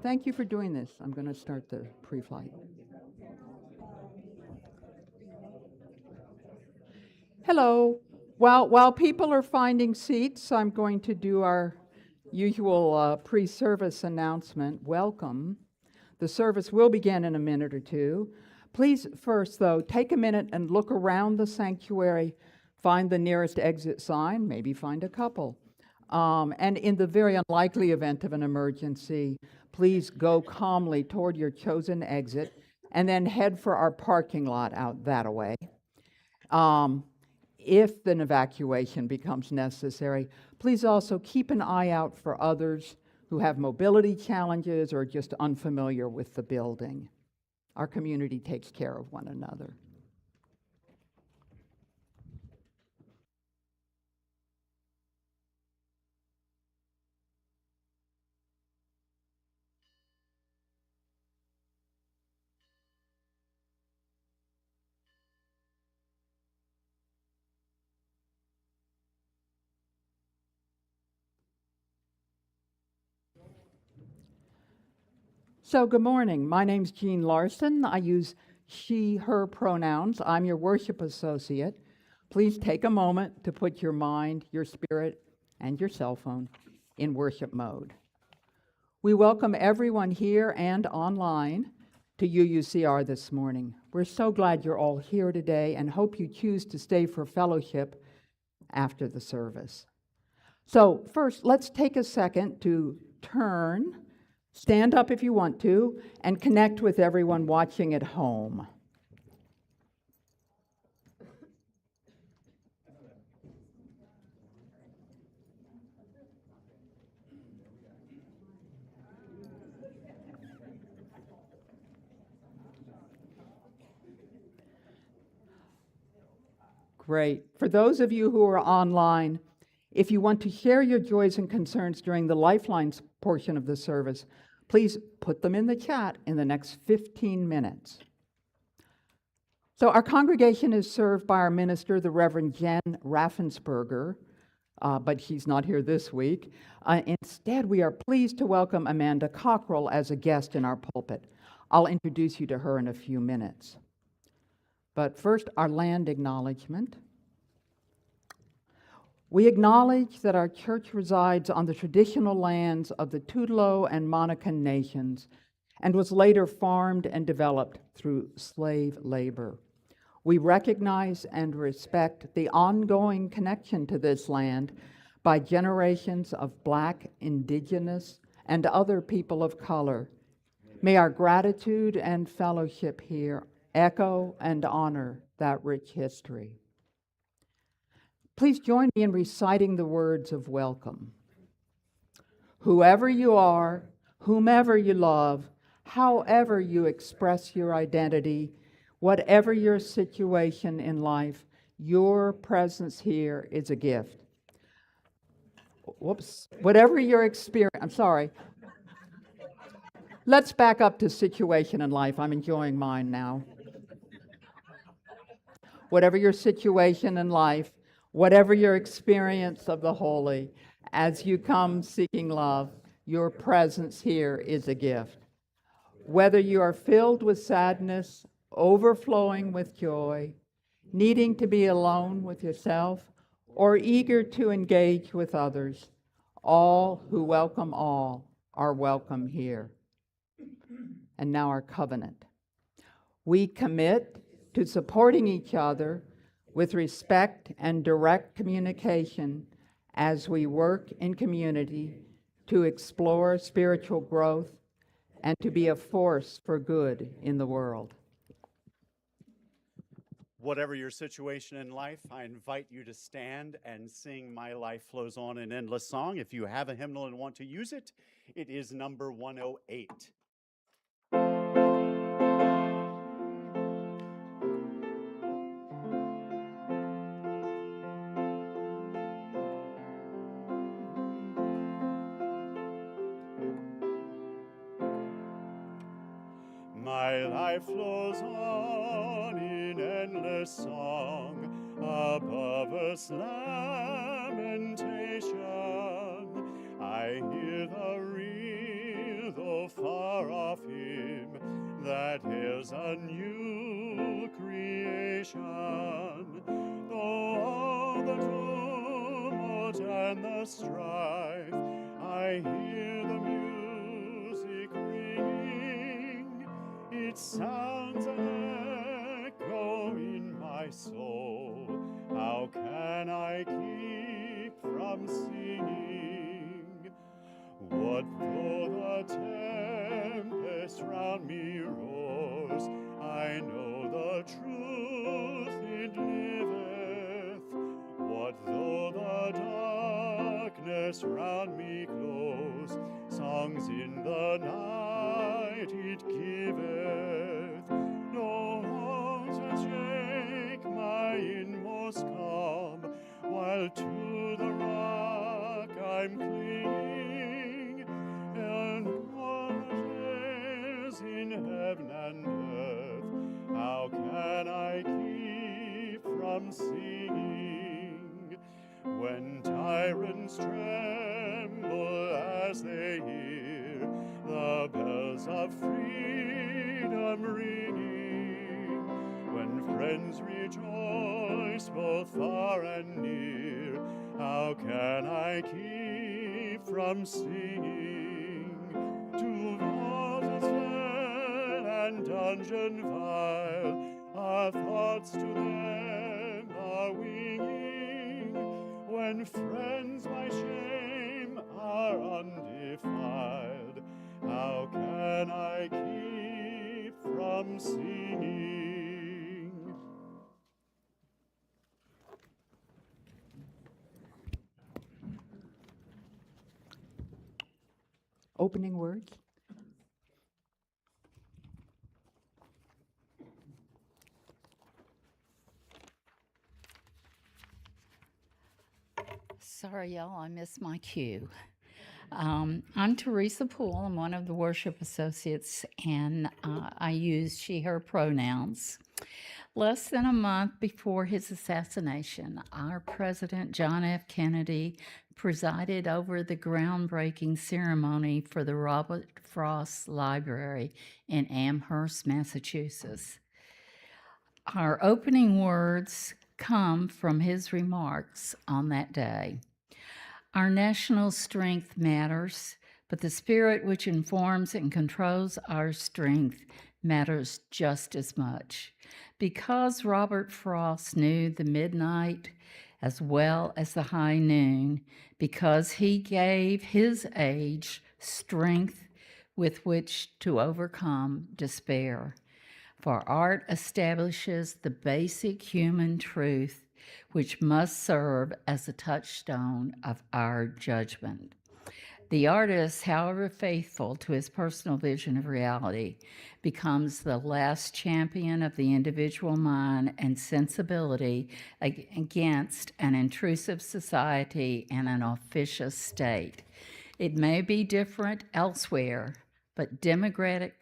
Thank you for doing this. I'm going to start the pre-flight. Hello. While people are finding seats, I'm going to do our usual pre-service announcement. Welcome. The service will begin in a minute or two. Please first, though, take a minute and look around the sanctuary, find the nearest exit sign, maybe find a couple. And in the very unlikely event of an emergency, please go calmly toward your chosen exit and then head for our parking lot out that way. If an evacuation becomes necessary, please also keep an eye out for others who have mobility challenges or just unfamiliar with the building. Our community takes care of one another. So good morning. My name's Jean Larson. I use she, her pronouns. I'm your worship associate. Please take a moment to put your mind, your spirit, and your cell phone in worship mode. We welcome everyone here and online to UUCR this morning. We're so glad you're all here today and hope you choose to stay for fellowship after the service. So first, let's take a second to turn, stand up if you want to, and connect with everyone watching at home. Great. For those of you who are online, if you want to share your joys and concerns during the Lifelines portion of the service, please put them in the chat in the next 15 minutes. So our congregation is served by our minister, the Reverend Jen Raffensperger, but she's not here this week. Instead, we are pleased to welcome Amanda Cockrell as a guest in our pulpit. I'll introduce you to her in a few minutes. But first, our land acknowledgement. We acknowledge that our church resides on the traditional lands of the Tutelo and Monacan nations and was later farmed and developed through slave labor. We recognize and respect the ongoing connection to this land by generations of Black, Indigenous, and other people of color. May our gratitude and fellowship here echo and honor that rich history. Please join me in reciting the words of welcome. Whoever you are, whomever you love, however you express your identity, whatever your situation in life, your presence here is a gift. Whatever your experience, I'm sorry. Let's back up to situation in life. I'm enjoying mine now. Whatever your situation in life, whatever your experience of the holy, as you come seeking love, your presence here is a gift. Whether you are filled with sadness, overflowing with joy, needing to be alone with yourself, or eager to engage with others, all who welcome all are welcome here. And now our covenant. We commit to supporting each other with respect and direct communication as we work in community to explore spiritual growth and to be a force for good in the world. Whatever your situation in life, I invite you to stand and sing My Life Flows On, an Endless Song. If you have a hymnal and want to use it, it is number 108. My life flows on in endless song, above us lamentation. I hear the reel, though far off him that is a new creation. Though all the tumult and the strife, I hear the music ringing. It sounds an echo in my soul. How can I keep from singing? What though the tempest round me roars, I know the truth it liveth. What though the darkness round me close, songs in the night it giveth. No haunts shake my inmost calm, while to the rock I'm clinging. And all that is in heaven and earth, how can I keep from singing? When tyrants tremble as they hear the bells of freedom ringing, when friends rejoice both far and near, how can I keep from singing? To vault as hell and dungeon vile, our thoughts to them are winging. When friends by shame are undefiled, how can I keep from singing? Opening words. Sorry, y'all, I missed my cue. I'm Teresa Poole. I'm one of the worship associates, and I use she, her pronouns. Less than a month before his assassination, our president, John F. Kennedy, presided over the groundbreaking ceremony for the Robert Frost Library in Amherst, Massachusetts. Our opening words come from his remarks on that day. Our national strength matters, but the spirit which informs and controls our strength matters just as much. Because Robert Frost knew the midnight as well as the high noon, because he gave his age strength with which to overcome despair. For art establishes the basic human truth which must serve as a touchstone of our judgment. The artist, however faithful to his personal vision of reality, becomes the last champion of the individual mind and sensibility against an intrusive society and an officious state. It may be different elsewhere, but democratic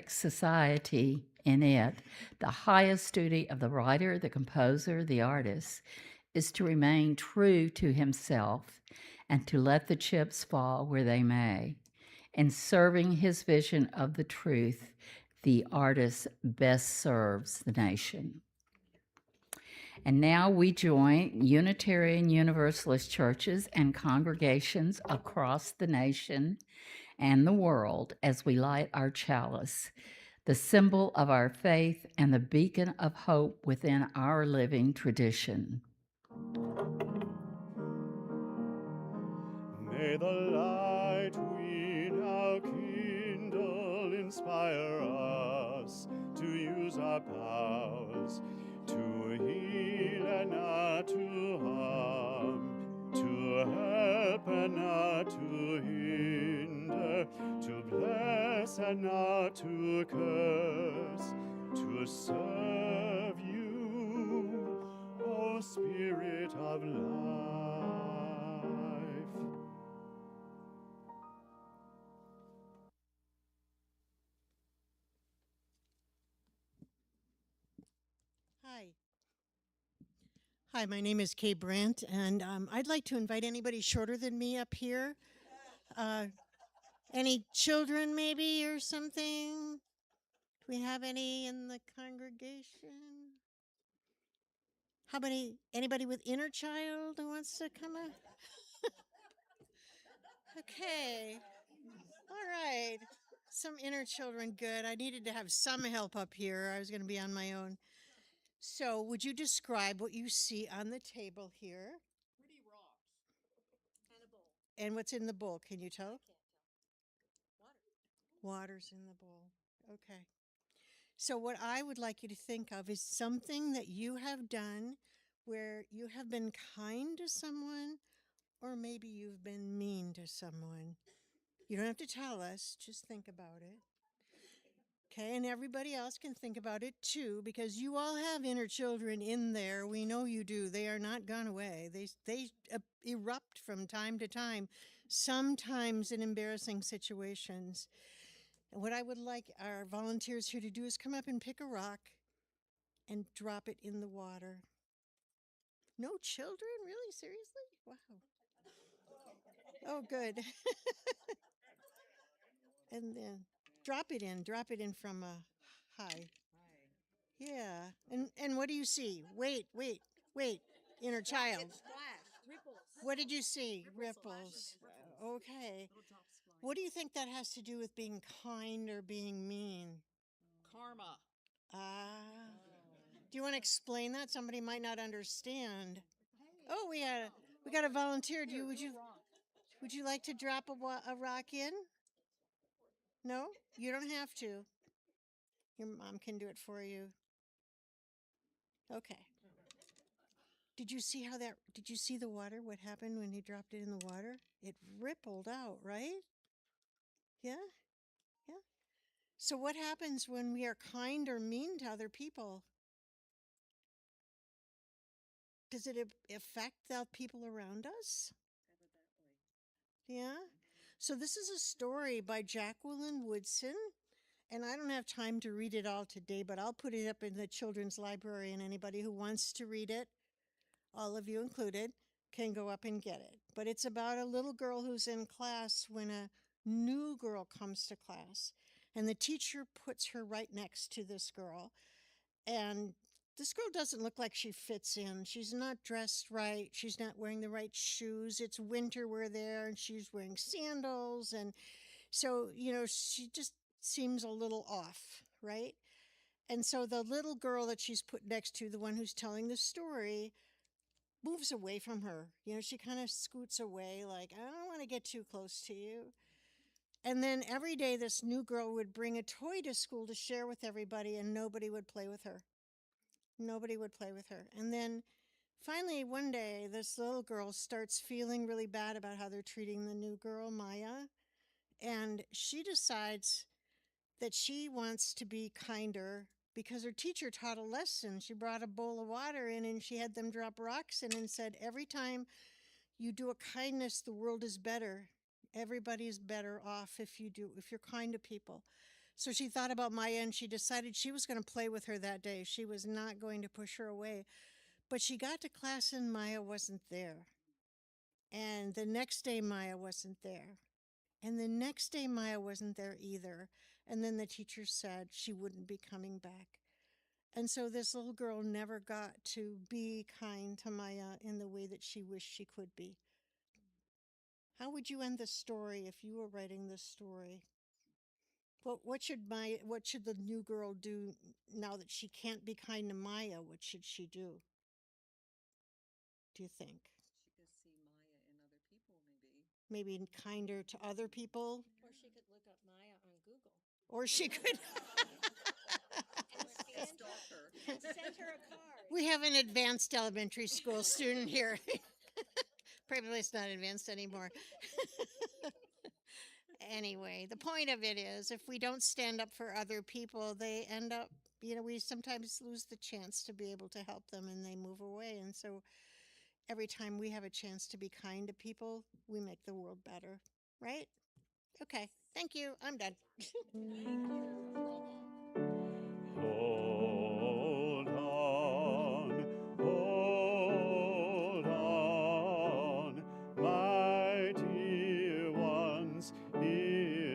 society in it, the highest duty of the writer, the composer, the artist, is to remain true to himself and to let the chips fall where they may. In serving his vision of the truth, the artist best serves the nation. And now we join Unitarian Universalist churches and congregations across the nation and the world as we light our chalice, the symbol of our faith and the beacon of hope within our living tradition. May the light we now kindle inspire us to use our powers to heal and not to harm, to help and not to hinder, to bless and not to curse, to serve you, O Spirit of life. Hi, my name is Kay Brandt, and I'd like to invite anybody shorter than me up here. Any children maybe or something? Do we have any in the congregation? How many, anybody with inner child who wants to come up? Okay. All right. Some inner children, good. I needed to have some help up here. I was going to be on my own. So, would you describe what you see on the table here? Pretty rocks. And a bowl. And what's in the bowl? Can you tell? Water. Water's in the bowl. Okay. So, what I would like you to think of is something that you have done where you have been kind to someone, or maybe you've been mean to someone. You don't have to tell us, just think about it. Okay, and everybody else can think about it too, because you all have inner children in there. We know you do. They are not gone away. They erupt from time to time, sometimes in embarrassing situations. And what I would like our volunteers here to do is come up and pick a rock and drop it in the water. No children? Really? Seriously? Wow. Oh, good. And then drop it in from a high. Yeah. And what do you see? Wait. Inner child. Ripples. What did you see? Ripples. Okay. Little drops flying. What do you think that has to do with being kind or being mean? Karma. Ah. Do you want to explain that? Somebody might not understand. Oh, we got a volunteer. Would you like to drop a rock in? No? You don't have to. Your mom can do it for you. Okay. Did you see did you see the water? What happened when he dropped it in the water? It rippled out, right? Yeah? Yeah. So what happens when we are kind or mean to other people? Does it affect the people around us? Yeah? So this is a story by Jacqueline Woodson, and I don't have time to read it all today, but I'll put it up in the children's library, and anybody who wants to read it, all of you included, can go up and get it. But it's about a little girl who's in class when a new girl comes to class, and the teacher puts her right next to this girl. And this girl doesn't look like she fits in. She's not dressed right. She's not wearing the right shoes. It's winter, we're there, and she's wearing sandals. And so, she just seems a little off, right? And so the little girl that she's put next to, the one who's telling the story, moves away from her. She kind of scoots away, like, I don't want to get too close to you. And then every day, this new girl would bring a toy to school to share with everybody, and nobody would play with her. Nobody would play with her. And then finally, one day, this little girl starts feeling really bad about how they're treating the new girl, Maya. And she decides that she wants to be kinder because her teacher taught a lesson. She brought a bowl of water in and she had them drop rocks in and said, every time you do a kindness, the world is better. Everybody's better off if you're kind to people. So she thought about Maya and she decided she was going to play with her that day. She was not going to push her away. But she got to class and Maya wasn't there. And the next day, Maya wasn't there. And the next day, Maya wasn't there either. And then the teacher said she wouldn't be coming back. And so this little girl never got to be kind to Maya in the way that she wished she could be. How would you end the story if you were writing this story? What should the new girl do now that she can't be kind to Maya? What should she do? Do you think? She could see Maya in other people, maybe. Maybe kinder to other people? Or she could look up Maya on Google. Or she could. Stalk her. Send her a card. We have an advanced elementary school student here. Probably it's not advanced anymore. Anyway, the point of it is if we don't stand up for other people, they end up, we sometimes lose the chance to be able to help them and they move away. And so every time we have a chance to be kind to people, we make the world better, right? Okay, thank you. I'm done. Hold on, my dear ones, here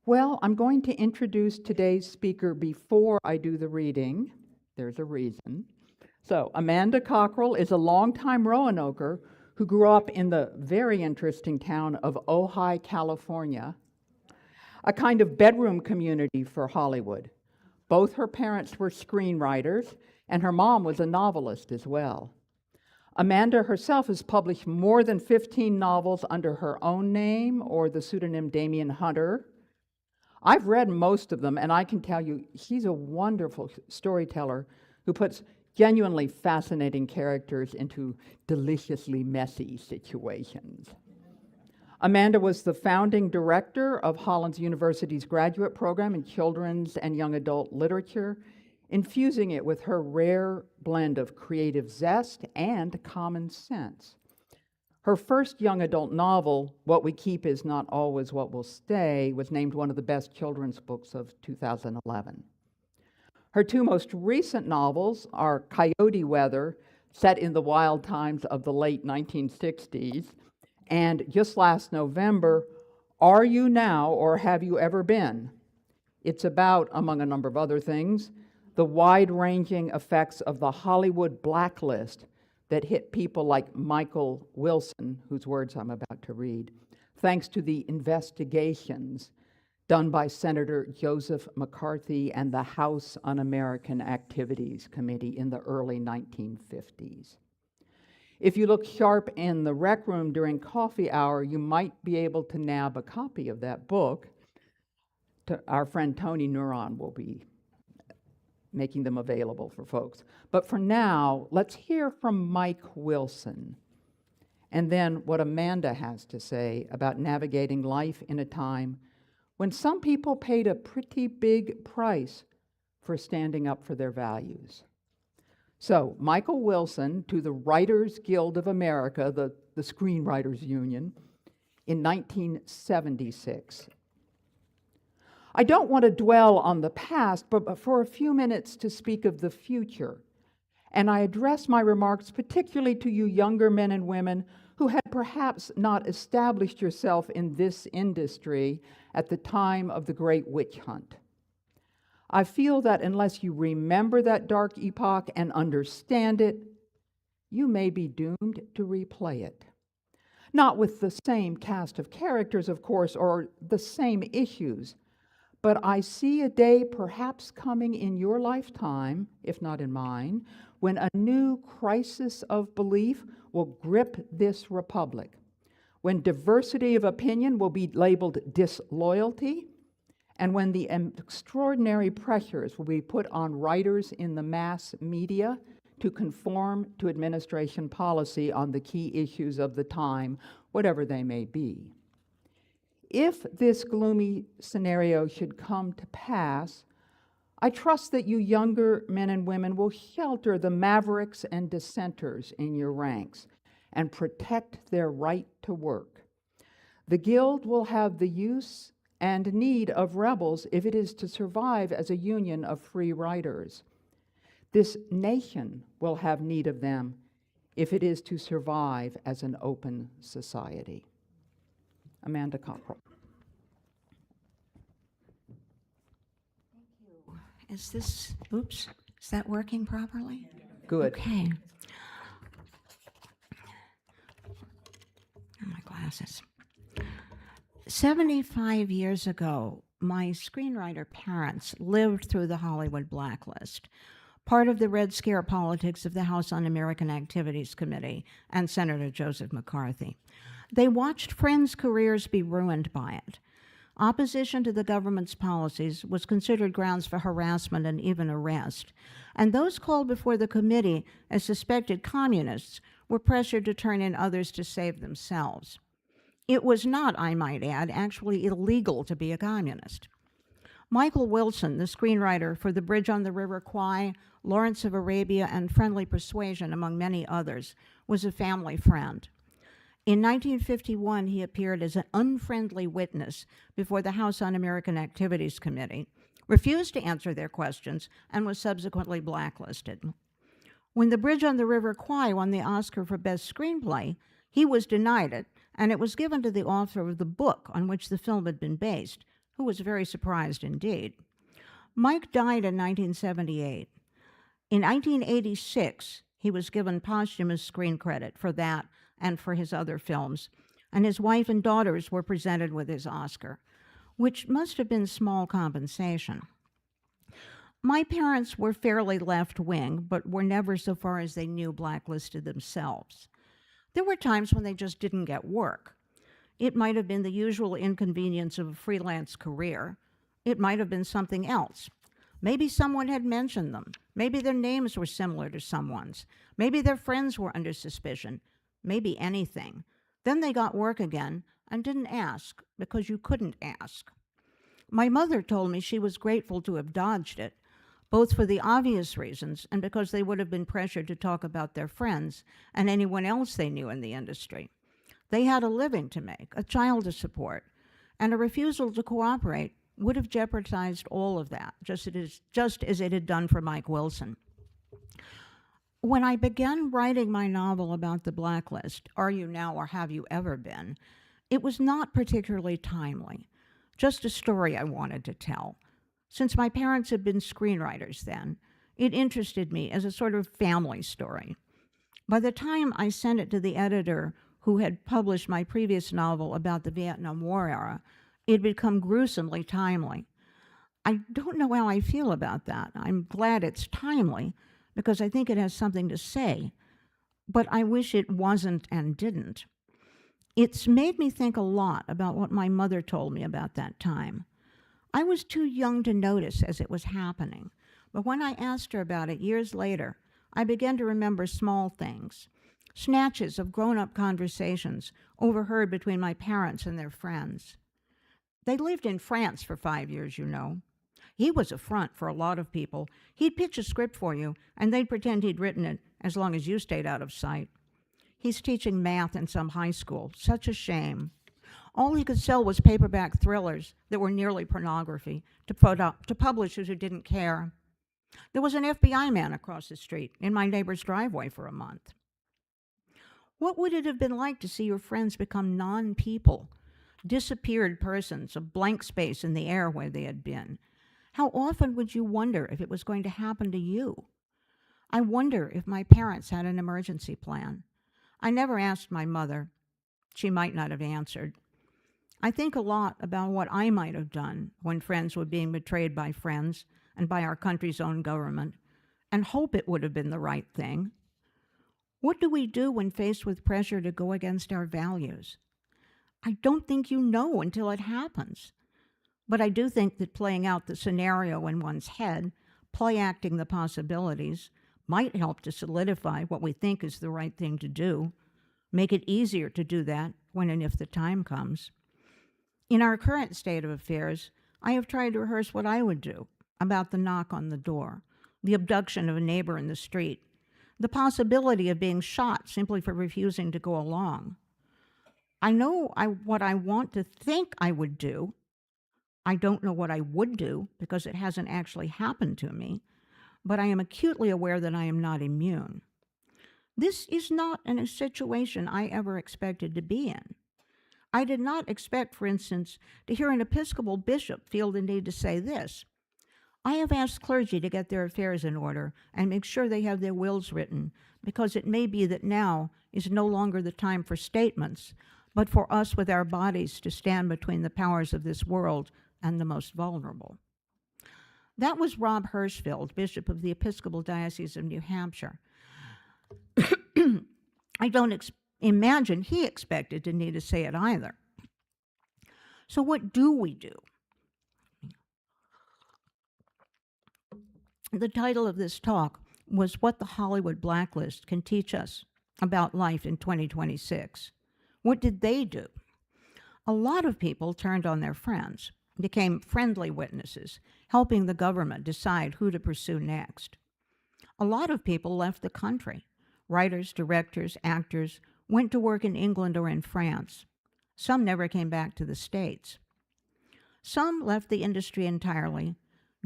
Well, I'm going to introduce today's speaker before I do the reading. There's a reason. So, Amanda Cockrell is a longtime Roanoker who grew up in the very interesting town of Ojai, California, a kind of bedroom community for Hollywood. Both her parents were screenwriters, and her mom was a novelist as well. Amanda herself has published more than 15 novels under her own name or the pseudonym Damien Hunter. I've read most of them, and I can tell you she's a wonderful storyteller who puts genuinely fascinating characters into deliciously messy situations. Amanda was the founding director of Hollins University's graduate program in children's and young adult literature, infusing it with her rare blend of creative zest and common sense. Her first young adult novel, What We Keep Is Not Always What Will Stay, was named one of the best children's books of 2011. Her two most recent novels are Coyote Weather, set in the wild times of the late 1960s, and just last November, Are You Now or Have You Ever Been? It's about, among a number of other things, the wide-ranging effects of the Hollywood blacklist that hit people like Michael Wilson, whose words I'm about to read, thanks to the investigations done by Senator Joseph McCarthy and the House Un-American Activities Committee in the early 1950s. If you look sharp in the rec room during coffee hour, you might be able to nab a copy of that book. Our friend Tony Neuron will be making them available for folks. But for now, let's hear from Mike Wilson, and then what Amanda has to say about navigating life in a time when some people paid a pretty big price for standing up for their values. So, Michael Wilson to the Writers Guild of America, the Screenwriters Union, in 1976. I don't want to dwell on the past, but for a few minutes to speak of the future. And I address my remarks particularly to you younger men and women who had perhaps not established yourself in this industry at the time of the Great Witch Hunt. I feel that unless you remember that dark epoch and understand it, you may be doomed to replay it. Not with the same cast of characters, of course, or the same issues, but I see a day perhaps coming in your lifetime, if not in mine, when a new crisis of belief will grip this republic, when diversity of opinion will be labeled disloyalty, and when the extraordinary pressures will be put on writers in the mass media to conform to administration policy on the key issues of the time, whatever they may be. If this gloomy scenario should come to pass, I trust that you younger men and women will shelter the mavericks and dissenters in your ranks and protect their right to work. The Guild will have the use and need of rebels if it is to survive as a union of free writers. This nation will have need of them if it is to survive as an open society. Amanda Cockrell. Is that working properly? Good. Okay. Oh, my glasses. 75 years ago, my screenwriter parents lived through the Hollywood blacklist, part of the Red Scare politics of the House Un-American Activities Committee and Senator Joseph McCarthy. They watched friends' careers be ruined by it. Opposition to the government's policies was considered grounds for harassment and even arrest, and those called before the committee as suspected communists were pressured to turn in others to save themselves. It was not, I might add, actually illegal to be a communist. Michael Wilson, the screenwriter for The Bridge on the River Kwai, Lawrence of Arabia, and Friendly Persuasion, among many others, was a family friend. In 1951, he appeared as an unfriendly witness before the House Un-American Activities Committee, refused to answer their questions, and was subsequently blacklisted. When The Bridge on the River Kwai won the Oscar for Best Screenplay, he was denied it, and it was given to the author of the book on which the film had been based, who was very surprised indeed. Mike died in 1978. In 1986, he was given posthumous screen credit for that and for his other films, and his wife and daughters were presented with his Oscar, which must have been small compensation. My parents were fairly left-wing, but were never, so far as they knew, blacklisted themselves. There were times when they just didn't get work. It might have been the usual inconvenience of a freelance career. It might have been something else. Maybe someone had mentioned them. Maybe their names were similar to someone's. Maybe their friends were under suspicion. Maybe anything. Then they got work again and didn't ask because you couldn't ask. My mother told me she was grateful to have dodged it, both for the obvious reasons and because they would have been pressured to talk about their friends and anyone else they knew in the industry. They had a living to make, a child to support, and a refusal to cooperate would have jeopardized all of that, just as it had done for Mike Wilson. When I began writing my novel about the blacklist, Are You Now or Have You Ever Been?, it was not particularly timely, just a story I wanted to tell. Since my parents had been screenwriters then, it interested me as a sort of family story. By the time I sent it to the editor who had published my previous novel about the Vietnam War era, it had become gruesomely timely. I don't know how I feel about that. I'm glad it's timely because I think it has something to say, but I wish it wasn't and didn't. It's made me think a lot about what my mother told me about that time. I was too young to notice as it was happening, but when I asked her about it years later, I began to remember small things, snatches of grown-up conversations overheard between my parents and their friends. They lived in France for 5 years, you know. He was a front for a lot of people. He'd pitch a script for you, and they'd pretend he'd written it as long as you stayed out of sight. He's teaching math in some high school. Such a shame. All he could sell was paperback thrillers that were nearly pornography to publishers who didn't care. There was an FBI man across the street in my neighbor's driveway for a month. What would it have been like to see your friends become non-people, disappeared persons, a blank space in the air where they had been? How often would you wonder if it was going to happen to you? I wonder if my parents had an emergency plan. I never asked my mother. She might not have answered. I think a lot about what I might have done when friends were being betrayed by friends and by our country's own government, and hope it would have been the right thing. What do we do when faced with pressure to go against our values? I don't think you know until it happens. But I do think that playing out the scenario in one's head, play-acting the possibilities, might help to solidify what we think is the right thing to do, make it easier to do that when and if the time comes. In our current state of affairs, I have tried to rehearse what I would do about the knock on the door, the abduction of a neighbor in the street, the possibility of being shot simply for refusing to go along. I know what I want to think I would do. I don't know what I would do because it hasn't actually happened to me, but I am acutely aware that I am not immune. This is not a situation I ever expected to be in. I did not expect, for instance, to hear an Episcopal bishop feel the need to say this. I have asked clergy to get their affairs in order and make sure they have their wills written, because it may be that now is no longer the time for statements, but for us with our bodies to stand between the powers of this world and the most vulnerable. That was Rob Hirschfeld, Bishop of the Episcopal Diocese of New Hampshire. I don't imagine he expected to need to say it either. So what do we do? The title of this talk was What the Hollywood Blacklist Can Teach Us About Life in 2026. What did they do? A lot of people turned on their friends, became friendly witnesses, helping the government decide who to pursue next. A lot of people left the country. Writers, directors, actors went to work in England or in France. Some never came back to the States. Some left the industry entirely,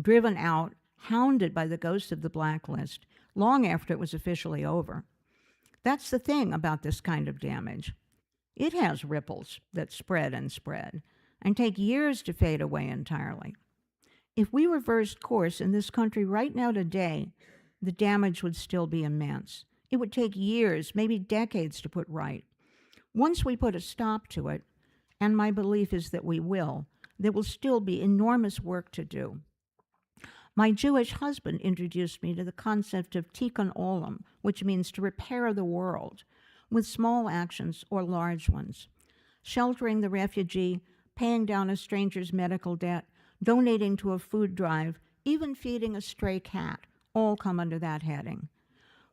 driven out, hounded by the ghost of the blacklist, long after it was officially over. That's the thing about this kind of damage. It has ripples that spread and spread. and take years to fade away entirely. If we reversed course in this country right now today, the damage would still be immense. It would take years, maybe decades, to put right. Once we put a stop to it, and my belief is that we will, there will still be enormous work to do. My Jewish husband introduced me to the concept of tikkun olam, which means to repair the world, with small actions or large ones. Sheltering the refugee, paying down a stranger's medical debt, donating to a food drive, even feeding a stray cat, all come under that heading.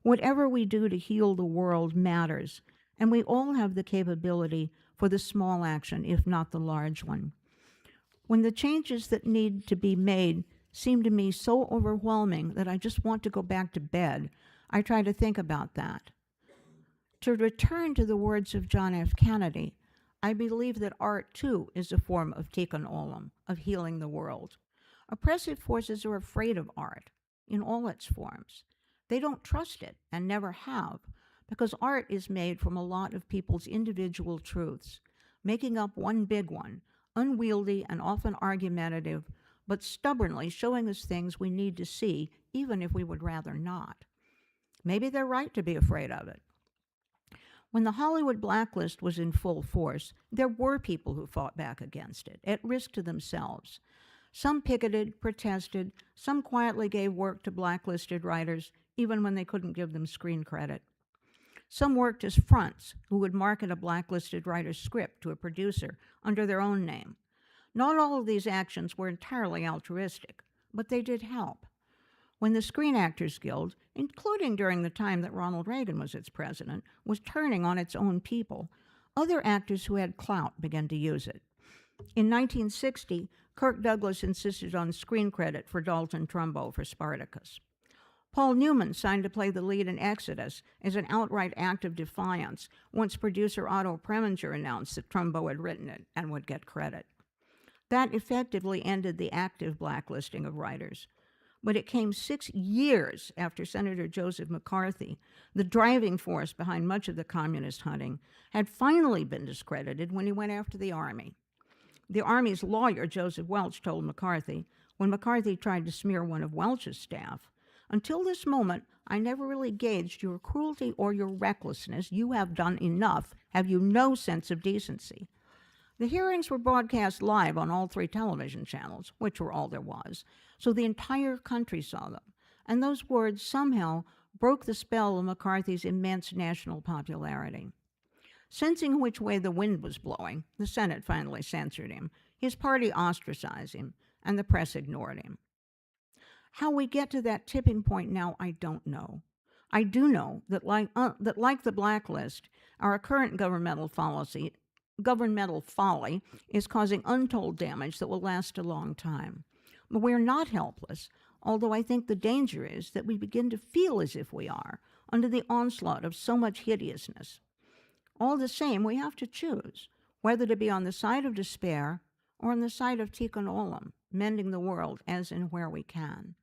Whatever we do to heal the world matters, and we all have the capability for the small action, if not the large one. When the changes that need to be made seem to me so overwhelming that I just want to go back to bed, I try to think about that. To return to the words of John F. Kennedy, I believe that art, too, is a form of tikkun olam, of healing the world. Oppressive forces are afraid of art in all its forms. They don't trust it and never have, because art is made from a lot of people's individual truths, making up one big one, unwieldy and often argumentative, but stubbornly showing us things we need to see, even if we would rather not. Maybe they're right to be afraid of it. When the Hollywood blacklist was in full force, there were people who fought back against it, at risk to themselves. Some picketed, protested, some quietly gave work to blacklisted writers, even when they couldn't give them screen credit. Some worked as fronts who would market a blacklisted writer's script to a producer under their own name. Not all of these actions were entirely altruistic, but they did help. When the Screen Actors Guild, including during the time that Ronald Reagan was its president, was turning on its own people, other actors who had clout began to use it. In 1960, Kirk Douglas insisted on screen credit for Dalton Trumbo for Spartacus. Paul Newman signed to play the lead in Exodus as an outright act of defiance once producer Otto Preminger announced that Trumbo had written it and would get credit. That effectively ended the active blacklisting of writers. But it came 6 years after Senator Joseph McCarthy, the driving force behind much of the communist hunting, had finally been discredited when he went after the Army. The Army's lawyer, Joseph Welch, told McCarthy, when McCarthy tried to smear one of Welch's staff, "Until this moment, I never really gauged your cruelty or your recklessness. You have done enough. Have you no sense of decency?" The hearings were broadcast live on all 3 television channels, which were all there was, so the entire country saw them, and those words somehow broke the spell of McCarthy's immense national popularity. Sensing which way the wind was blowing, the Senate finally censored him, his party ostracized him, and the press ignored him. How we get to that tipping point now, I don't know. I do know that like the blacklist, our current governmental folly is causing untold damage that will last a long time. But we're not helpless, although I think the danger is that we begin to feel as if we are, under the onslaught of so much hideousness. All the same, we have to choose whether to be on the side of despair or on the side of tikkun olam, mending the world as and where we can.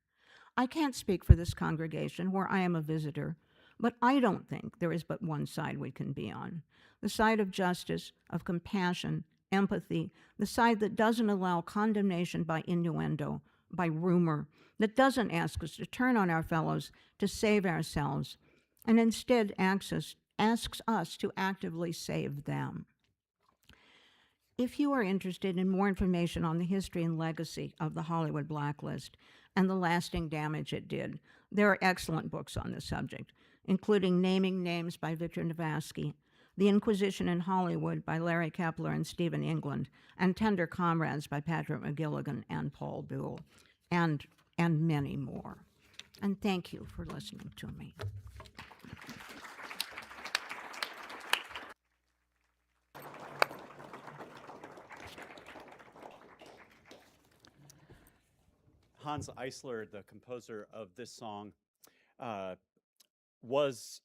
I can't speak for this congregation where I am a visitor, but I don't think there is but one side we can be on. The side of justice, of compassion, empathy, the side that doesn't allow condemnation by innuendo, by rumor, that doesn't ask us to turn on our fellows to save ourselves, and instead asks us to actively save them. If you are interested in more information on the history and legacy of the Hollywood blacklist and the lasting damage it did, there are excellent books on this subject, including Naming Names by Victor Navasky, The Inquisition in Hollywood by Larry Kepler and Stephen England, and Tender Comrades by Patrick McGilligan and Paul Buell, and many more. And thank you for listening to me. Hans Eisler, the composer of this song, was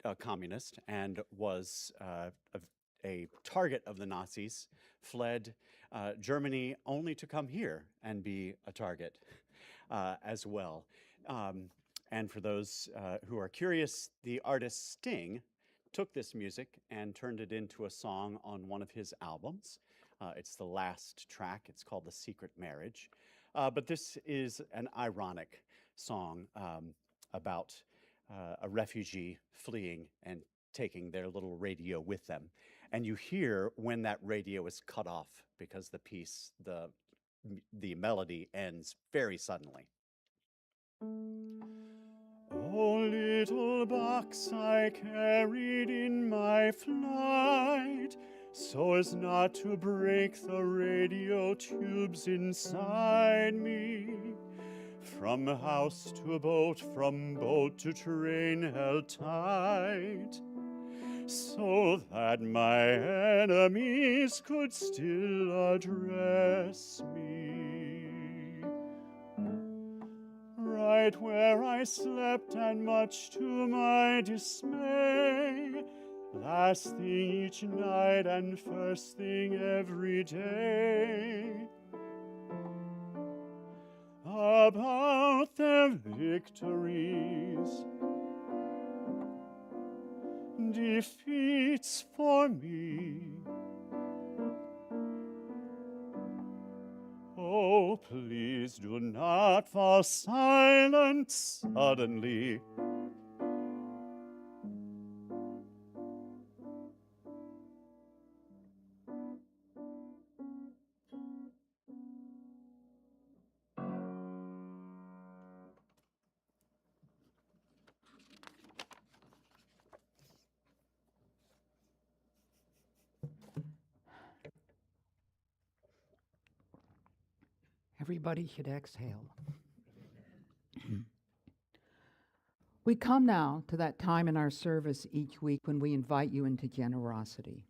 a communist and was a target of the Nazis, fled Germany only to come here and be a target as well. And for those who are curious, the artist Sting took this music and turned it into a song on one of his albums. It's the last track. It's called The Secret Marriage. But this is an ironic song about a refugee fleeing and taking their little radio with them. And you hear when that radio is cut off because the piece, the melody ends very suddenly. Oh, little box I carried in my flight, so as not to break the radio tubes inside me. From house to boat, from boat to train held tight, so that my enemies could still address me. Right where I slept, and much to my dismay, last thing each night and first thing every day, about their victories, defeats for me. Oh, please do not fall silent suddenly. Everybody should exhale. We come now to that time in our service each week when we invite you into generosity.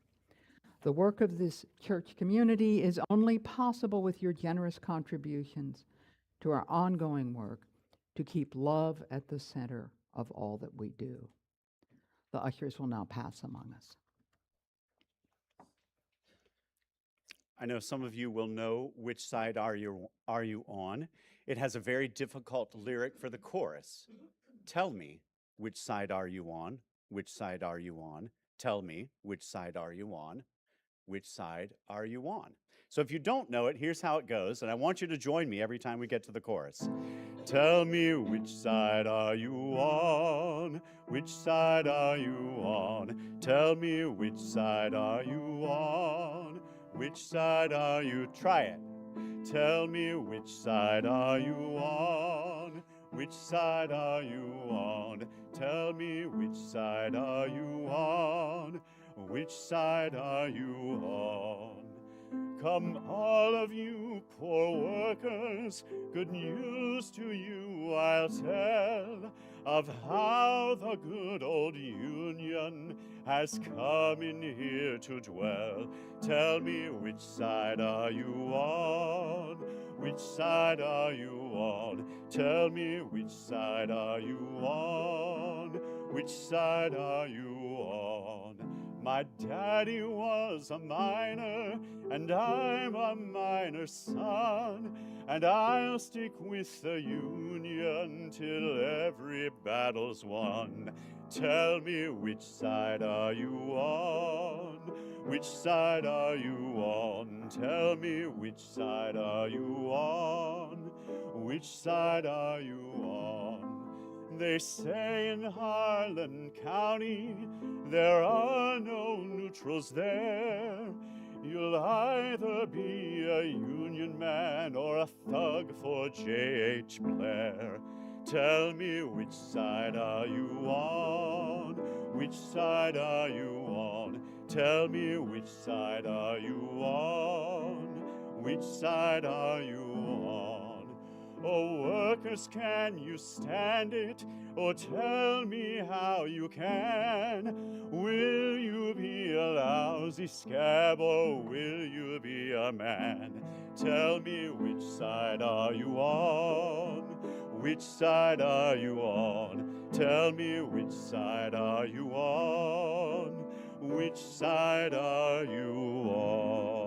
The work of this church community is only possible with your generous contributions to our ongoing work to keep love at the center of all that we do. The ushers will now pass among us. I know some of you will know Which Side Are You On? It has a very difficult lyric for the chorus. Tell me, which side are you on? Which side are you on? Tell me, which side are you on? Which side are you on? So if you don't know it, here's how it goes, and I want you to join me every time we get to the chorus. Tell me, which side are you on? Which side are you on? Tell me, which side are you on? Which side are you? Try it. Tell me, which side are you on? Which side are you on? Tell me, which side are you on? Which side are you on? Come, all of you poor workers, good news to you I'll tell of how the good old Union has come in here to dwell. Tell me, which side are you on? Which side are you on? Tell me, which side are you on? Which side are you on? My daddy was a miner, and I'm a miner's son, and I'll stick with the Union till every battle's won. Tell me, which side are you on? Which side are you on? Tell me, which side are you on? Which side are you on? They say in Harlan County there are no neutrals there. You'll either be a Union man or a thug for J.H. Blair. Tell me, which side are you on? Which side are you on? Tell me, which side are you on? Which side are you on? Oh, workers, can you stand it? Oh, tell me how you can. Will you be a lousy scab or will you be a man? Tell me, which side are you on? Which side are you on? Tell me, which side are you on? Which side are you on?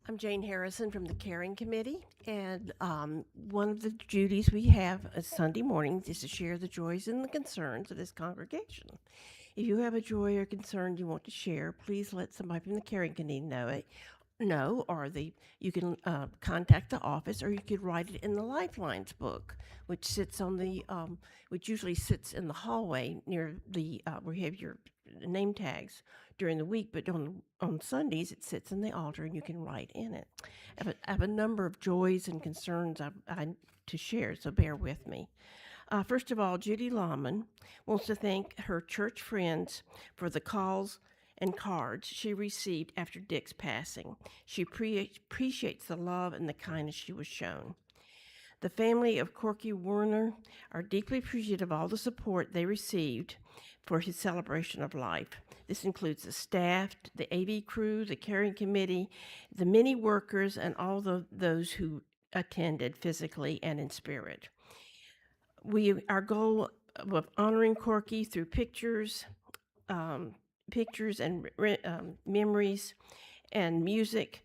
I'm Jane Harrison from the Caring Committee, and one of the duties we have is Sunday mornings is to share the joys and the concerns of this congregation. If you have a joy or concern you want to share, please let somebody from the Caring Committee know, or you can contact the office, or you could write it in the Lifelines book, which sits on the which usually sits in the hallway near the where you have your name tags during the week, but on Sundays it sits in the altar and you can write in it. I have a number of joys and concerns I to share, so bear with me. First of all, Judy Lawman wants to thank her church friends for the calls and cards she received after Dick's passing. She appreciates the love and the kindness she was shown. The family of Corky Warner are deeply appreciative of all the support they received for his celebration of life. This includes the staff, the AV crew, the caring committee, the many workers, and all those who attended physically and in spirit. Our goal of honoring Corky through pictures and memories and music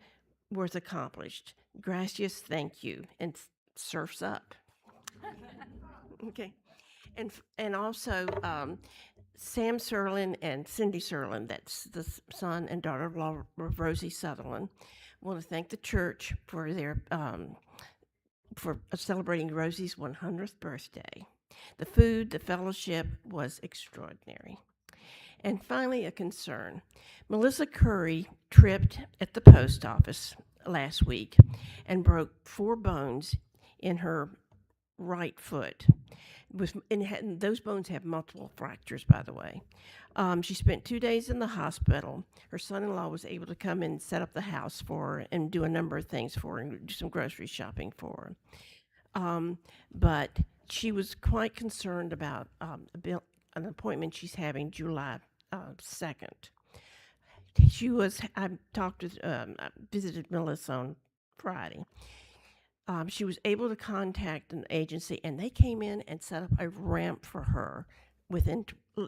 was accomplished. Gracias, thank you, and surfs up. Okay, and also Sam Serlin and Cindy Serlin, that's the son and daughter-in-law of Rosie Sutherland, want to thank the church for their for celebrating Rosie's 100th birthday. The food, the fellowship was extraordinary. And finally, a concern. Melissa Curry tripped at the post office last week and broke 4 bones in her right foot. And those bones have multiple fractures, by the way. She spent 2 days in the hospital. Her son-in-law was able to come and set up the house for her and do a number of things for her and do some grocery shopping for her. But she was quite concerned about an appointment she's having July 2nd. I visited Melissa on Friday. She was able to contact an agency, and they came in and set up a ramp for her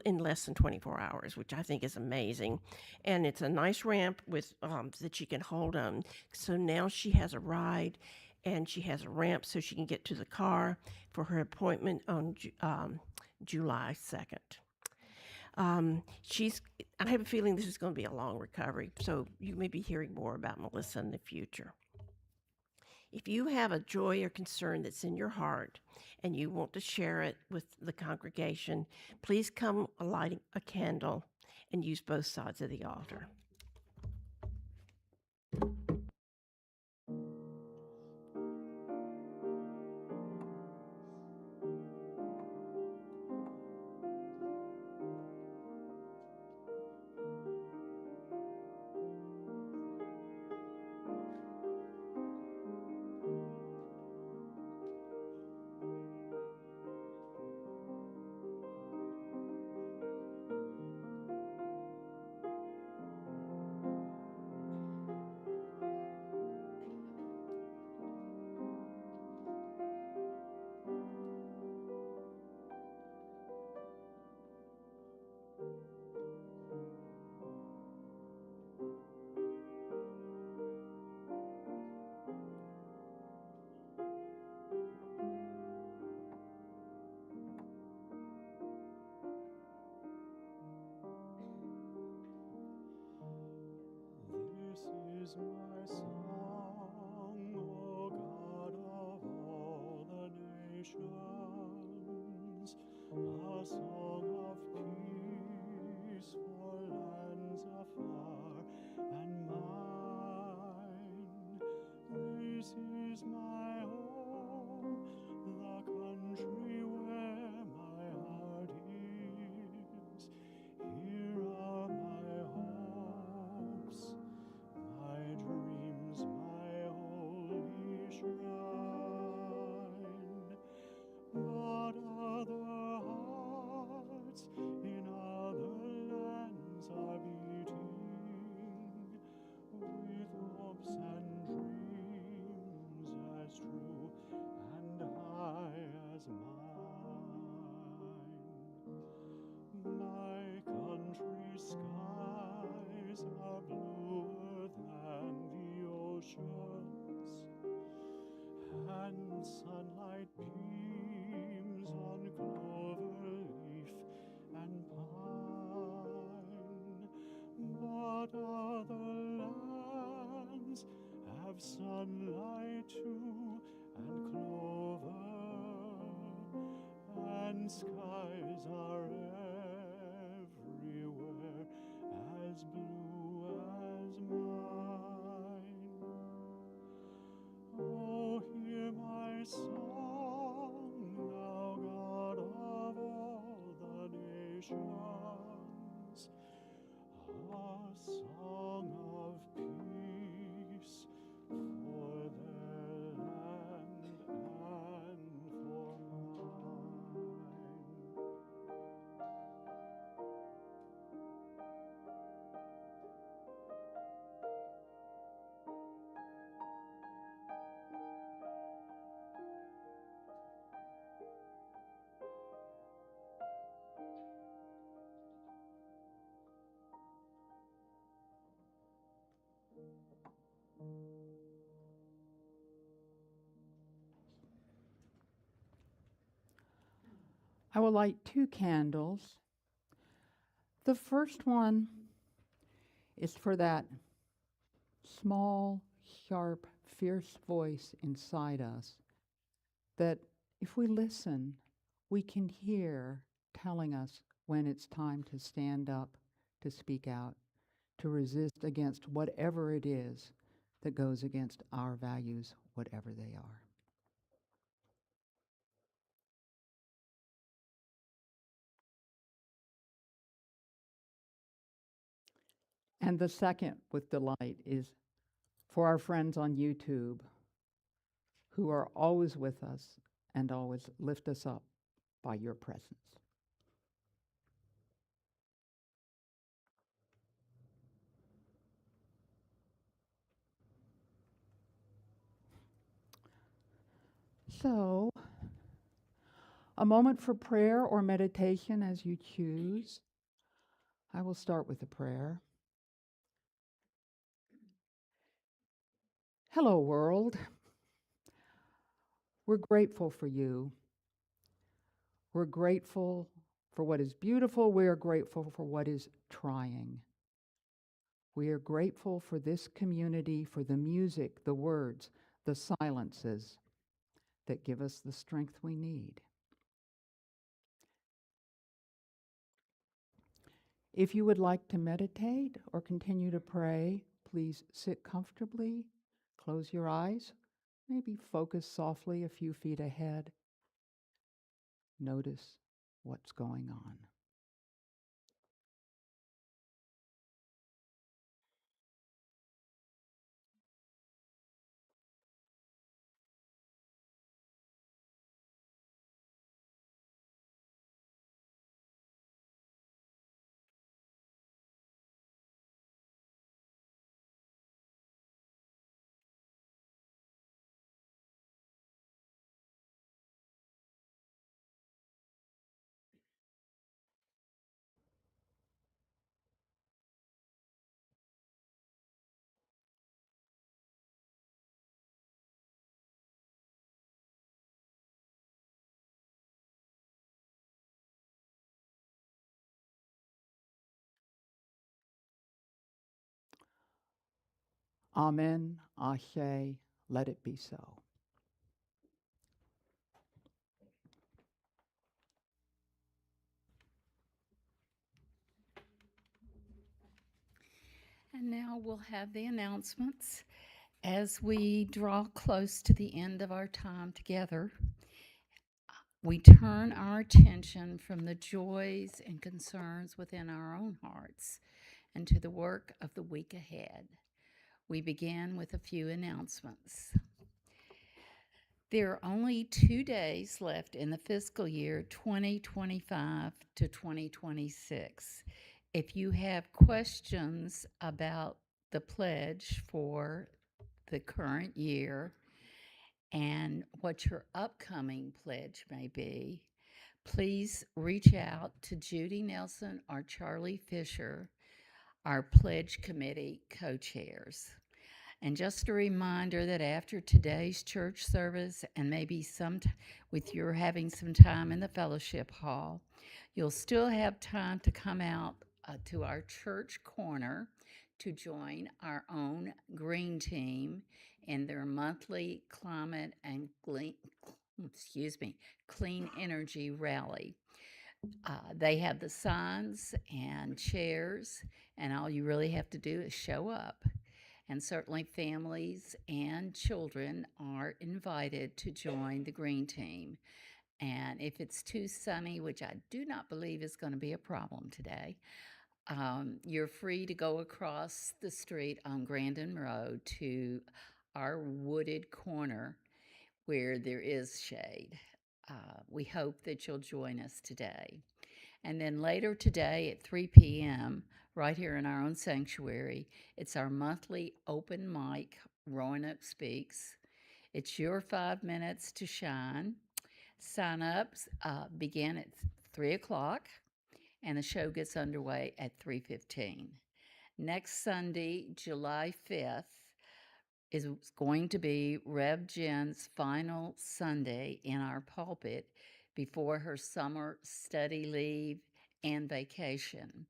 in less than 24 hours, which I think is amazing. And it's a nice ramp with that she can hold on. So now she has a ride, and she has a ramp so she can get to the car for her appointment on July 2nd. I have a feeling this is going to be a long recovery, so you may be hearing more about Melissa in the future. If you have a joy or concern that's in your heart and you want to share it with the congregation, please come light a candle and use both sides of the altar. This is my song, O God of all the nations, a song of peace for lands afar and mine. This is my home, the country where my heart is. Here are my hopes, my dreams, my holy shrine. But other a song of peace for their land and for mine. I will light 2 candles. The first one is for that small, sharp, fierce voice inside us that, if we listen, we can hear telling us when it's time to stand up, to speak out, to resist against whatever it is that goes against our values, whatever they are. And the second, with delight, is for our friends on YouTube who are always with us and always lift us up by your presence. So, a moment for prayer or meditation as you choose. I will start with a prayer. Hello, world. We're grateful for you. We're grateful for what is beautiful. We are grateful for what is trying. We are grateful for this community, for the music, the words, the silences that give us the strength we need. If you would like to meditate or continue to pray, please sit comfortably, close your eyes, maybe focus softly a few feet ahead. Notice what's going on. Amen, Ashe, let it be so. And now we'll have the announcements. As we draw close to the end of our time together, we turn our attention from the joys and concerns within our own hearts and to the work of the week ahead. We begin with a few announcements. There are only 2 days left in the fiscal year 2025 to 2026. If you have questions about the pledge for the current year and what your upcoming pledge may be, please reach out to Judy Nelson or Charlie Fisher, our pledge committee co-chairs. And just a reminder that after today's church service and maybe with your having some time in the fellowship hall, you'll still have time to come out to our church corner to join our own green team in their monthly climate and clean energy rally. They have the signs and chairs, and all you really have to do is show up. And certainly families and children are invited to join the green team. And if it's too sunny, which I do not believe is going to be a problem today, you're free to go across the street on Grandin Road to our wooded corner where there is shade. We hope that you'll join us today. And then later today at 3 p.m., right here in our own sanctuary, it's our monthly open mic, Roanoke Speaks. It's your 5 minutes to shine. Sign-ups begin at 3 o'clock, and the show gets underway at 3:15. Next Sunday, July 5th, is going to be Rev Jen's final Sunday in our pulpit before her summer study leave and vacation.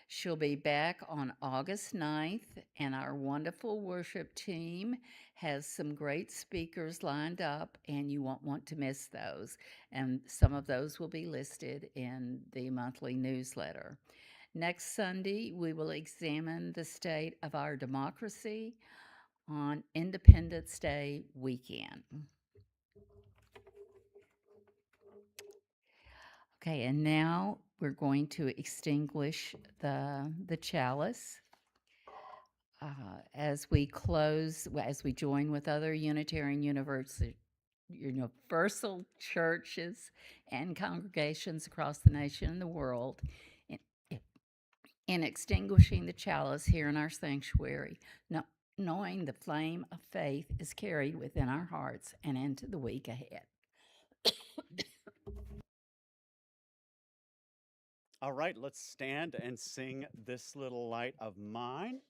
She'll be back on August 9th, and our wonderful worship team has some great speakers lined up, and you won't want to miss those. And some of those will be listed in the monthly newsletter. Next Sunday, we will examine the state of our democracy on Independence Day weekend. Okay, and now we're going to extinguish the chalice. As we close, as we join with other Unitarian Universal churches and congregations across the nation and the world in, in extinguishing the chalice here in our sanctuary, knowing the flame of faith is carried within our hearts and into the week ahead. All right, let's stand and sing This Little Light of Mine.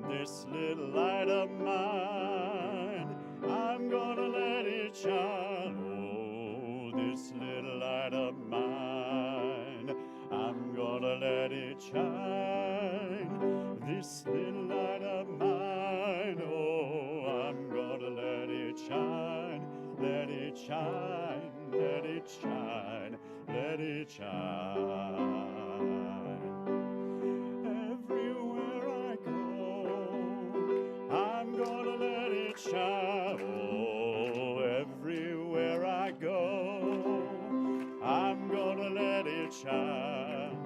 This little light of mine, I'm gonna let it shine. Oh, this little light of mine, I'm gonna let it shine. This little light of mine, oh, I'm gonna let it shine. Let it shine, let it shine, let it shine. Everywhere I go, I'm gonna let it shine. Oh, everywhere I go, I'm gonna let it shine.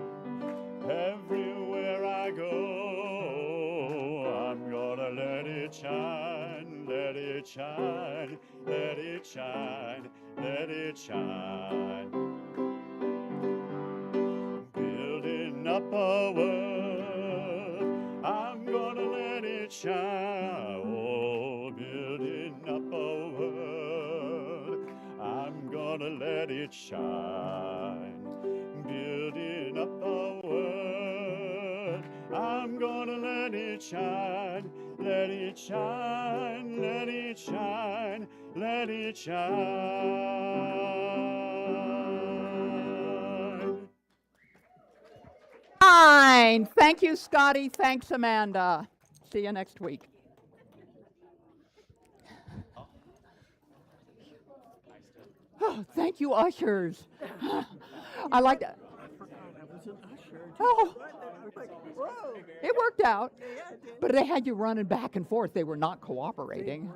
Everywhere I go, I'm gonna let it shine. Let it shine, let it shine, let it shine. Building up a word, I'm gonna let it shine. Oh, building up a word, I'm gonna let it shine. Building up a word, I'm gonna let it shine. Let it shine, let it shine, let it shine. Fine. Thank you, Scotty. Thanks, Amanda. See you next week. Oh, thank you, ushers. I like that. I forgot I was an usher. Oh, I was like, whoa. it worked out. Yeah, it did. But they had you running back and forth. They were not cooperating.